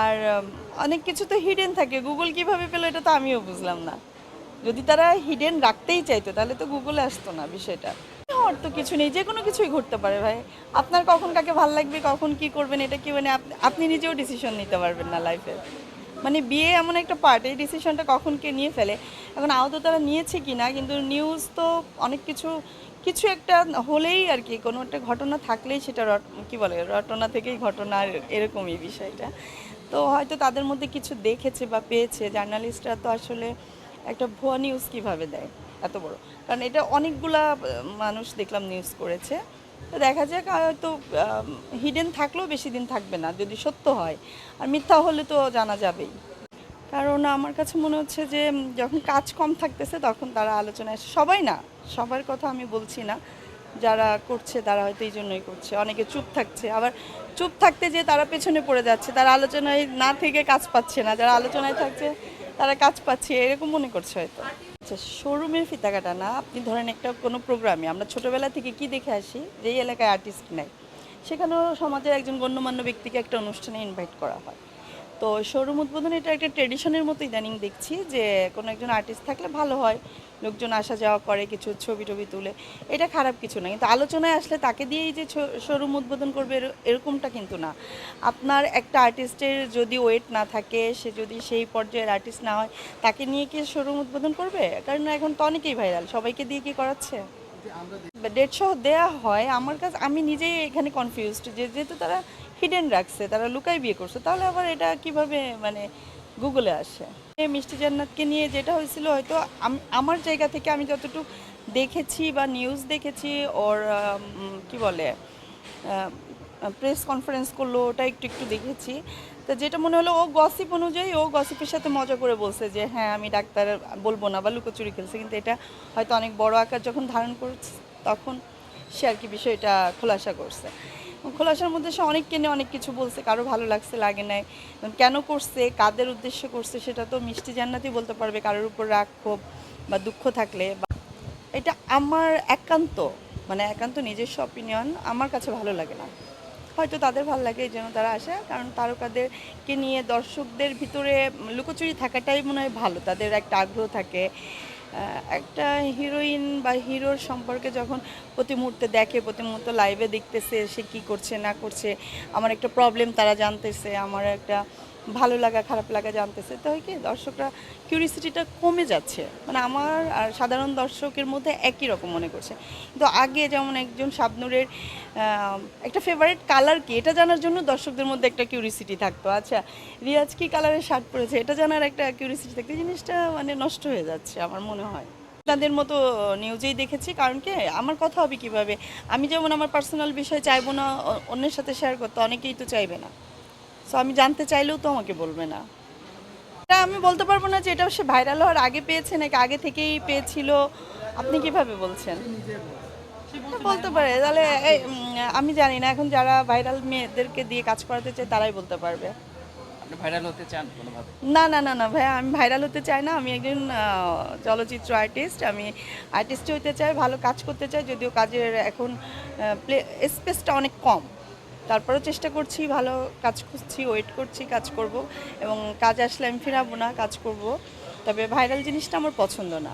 আর অনেক কিছু তো হিডেন থাকে, গুগল কিভাবে পেলো এটা তো আমিও বুঝলাম না। যদি তারা হিডেন রাখতেই চাইতো তাহলে তো গুগলে আসতো না বিষয়টা। হওয়ার তো কিছু নেই, যে কোনো কিছুই ঘটতে পারে ভাই। আপনার কখন কাকে ভাল লাগবে, কখন কি করবেন, এটা কি মানে আপনি নিজেও ডিসিশন নিতে পারবেন না লাইফে। মানে বিয়ে এমন একটা পার্ট, এই ডিসিশনটা কখন কে নিয়ে ফেলে। এখন আদৌ তারা নিয়েছে কি না, কিন্তু নিউজ তো অনেক কিছু, কিছু একটা হলেই আর কি, কোনো একটা ঘটনা থাকলেই সেটা কি বলে রটনা থেকেই ঘটনা, আর এরকমই বিষয়টা। তো হয়তো তাদের মধ্যে কিছু দেখেছে বা পেয়েছে। জার্নালিস্টরা তো আসলে একটা ভুয়া নিউজ কিভাবে দেয় এত বড়, কারণ এটা অনেকগুলা মানুষ দেখলাম নিউজ করেছে। তো দেখা যাক, হয়তো হিডেন থাকলেও বেশি দিন থাকবে না যদি সত্য হয়, আর মিথ্যা হলে তো জানা যাবেই। কারণ আমার কাছে মনে হচ্ছে যে যখন কাজ কম থাকতেছে তখন তারা আলোচনায় সবাই না, সবার কথা আমি বলছি না, যারা করছে তারা হয়তো এই জন্যই করছে। অনেকে চুপ থাকছে, আবার চুপ থাকতে যে তারা পেছনে পড়ে যাচ্ছে, তারা আলোচনায় না থেকে কাজ পাচ্ছে না, যারা আলোচনায় থাকছে তারা কাজ পাচ্ছে, এরকম মনে করছে হয়তো। আচ্ছা, শোরুমের ফিতা কাটা না, আপনি ধরেন একটা কোনো প্রোগ্রামে আমরা ছোটোবেলা থেকে কি দেখে আসি, যেই এলাকায় আর্টিস্ট নেয় সেখানেও সমাজের একজন গণ্যমান্য ব্যক্তিকে একটা অনুষ্ঠানে ইনভাইট করা হয়। তো শোরুম উদ্বোধন এটা একটা ট্রেডিশনের মতো ইদানিং দেখছি, যে কোনো একজন আর্টিস্ট থাকলে ভালো হয়, লোকজন আসা যাওয়া করে, কিছু ছবি টবি তুলে, এটা খারাপ কিছু না। কিন্তু আলোচনায় আসলে তাকে দিয়েই যে শোরুম উদ্বোধন করবে এরকমটা কিন্তু না। আপনার একটা আর্টিস্টের যদি ওয়েট না থাকে, সে যদি সেই পর্যায়ের আর্টিস্ট না হয়, তাকে নিয়ে কি শোরুম উদ্বোধন করবে? কারণ এখন তো অনেকেই ভাইরাল, সবাইকে দিয়ে কি করাচ্ছে? ডেট সহ দেয়া হয়। আমার কাছে, আমি নিজেই এখানে কনফিউজড, যে যেহেতু তারা হিডেন রাখছে, তারা লুকাই বিয়ে করছে, তাহলে আবার এটা কিভাবে মানে গুগলে আসে। মিষ্টি জান্নাতকে নিয়ে যেটা হয়েছিল, হয়তো আমার জায়গা থেকে আমি যতটুকু দেখেছি বা নিউজ দেখেছি, ওর কি বলে প্রেস কনফারেন্স করলো, ওটা একটু একটু দেখেছি। তো যেটা মনে হলো, ও গসিপ অনুযায়ী ও গসিপের সাথে মজা করে বলছে যে হ্যাঁ আমি ডাক্তার বলবো না, বা লুকোচুরি খেলছে। কিন্তু এটা হয়তো অনেক বড় আকার যখন ধারণ করছে, তখন সে আর কি বিষয়টা খোলাসা করছে। খোলাসার মধ্যে সে অনেককে নিয়ে অনেক কিছু বলছে, কারো ভালো লাগছে লাগে নাই, কেন করছে, কাদের উদ্দেশ্যে করছে, সেটা তো মিষ্টি জান্নাতই বলতে পারবে। কারোর উপর রাগ, ক্ষোভ বা দুঃখ থাকলে, এটা আমার একান্ত, মানে একান্ত নিজস্ব অপিনিয়ন, আমার কাছে ভালো লাগে না। হয়তো তাদের ভালো লাগে, এই জন্য তারা আসে, কারণ তারকাদেরকে নিয়ে দর্শকদের ভিতরে লুকোচুরি থাকাটাই মনে হয় ভালো, তাদের একটা আগ্রহ থাকে। একটা হিরোইন বা হিরোর সম্পর্কে যখন প্রতি মুহূর্তে দেখে, প্রতি মুহূর্ত লাইভে দেখতেছে সে কী করছে না করছে, আমার একটা প্রবলেম তারা জানতেছে, আমার একটা ভালো লাগা খারাপ লাগা জানতেছে, তো হয় কি দর্শকরা কিউরিসিটিটা কমে যাচ্ছে, মানে আমার আর সাধারণ দর্শকের মধ্যে একই রকম মনে করছে। কিন্তু আগে যেমন একজন শাবনূরের একটা ফেভারিট কালার কি, এটা জানার জন্য দর্শকদের মধ্যে একটা কিউরিসিটি থাকতো। আচ্ছা, রিয়াজ কি কালারের শার্ট পরেছে, এটা জানার একটা কিউরিসিটি থাকতো। এই জিনিসটা মানে নষ্ট হয়ে যাচ্ছে আমার মনে হয়। তাদের মতো নিউজেই দেখেছি, কারণ কি আমার কথা হবে কিভাবে, আমি যেমন আমার পার্সোনাল বিষয় চাইবো না অন্যের সাথে শেয়ার করতে, অনেকেই তো চাইবে না। সো আমি জানতে চাইলেও তো আমাকে বলবে না। এটা আমি বলতে পারবো না যে এটা সে ভাইরাল হওয়ার আগে পেয়েছে নাকি আগে থেকেই পেয়েছিল। আপনি কিভাবে বলছেন? বলতে পারে তাহলে আমি জানি না, এখন যারা ভাইরাল মেয়েদেরকে দিয়ে কাজ করাতে চায় তারাই বলতে পারবে। আপনি ভাইরাল হতে চান কোনোভাবে? না না না না ভাইয়া, আমি ভাইরাল হতে চাই না। আমি একজন চলচ্চিত্র আর্টিস্ট, আমি আর্টিস্ট হতে চাই, ভালো কাজ করতে চাই, যদিও কাজের এখন প্লে স্পেসটা অনেক কম। তারপরেও চেষ্টা করছি, ভালো কাজ খুঁজছি, ওয়েট করছি, কাজ করব, এবং কাজ আসলে আমি ফিরাবো না, কাজ করব। তবে ভাইরাল জিনিসটা আমার পছন্দ না।